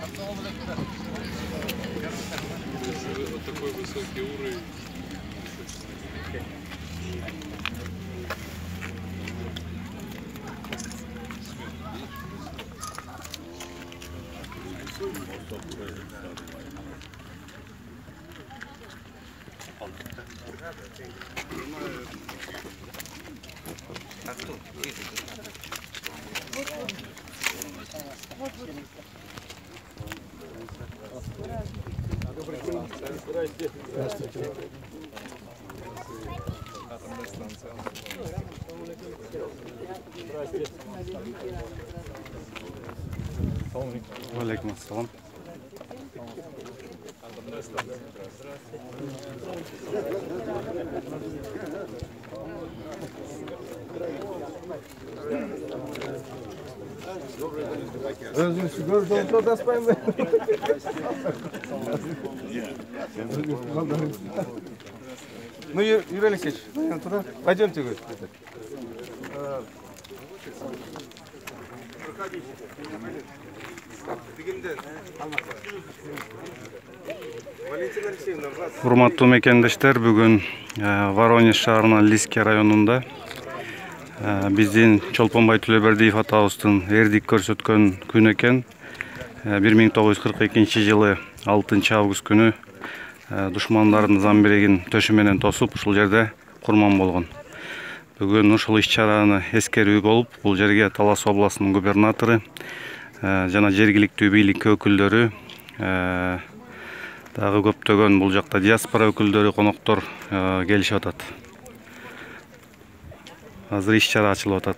Вот такой высокий уровень. Здравствуйте. Атомная станция. Валейкум ассалам. Атомная станция. Özüm sigorta tadaspayım ben. Ну, Юрий Алексеевич, пойдемте вы. Урматтуу мекендештер, бүгүн Воронеж шаарынын Лиски районунда биздин Чолпонбай Төлөбердиев атабыздын эрдик көрсөткөн күн экен. 1942 жылы 6 август күнү душмандардын замбирегин төшү менен тосуп, ушул жерде курман болгон. Бүгүн ушул иш-чараны эскерүү болуп, бул жерге Талас областынын губернатору жана жергиликтүү бийлик өкүлдөрү, дагы көптөгөн бул жакта диаспора өкүлдөрү, коноктор келишип атат. Азыр иш-чара ачылып атат.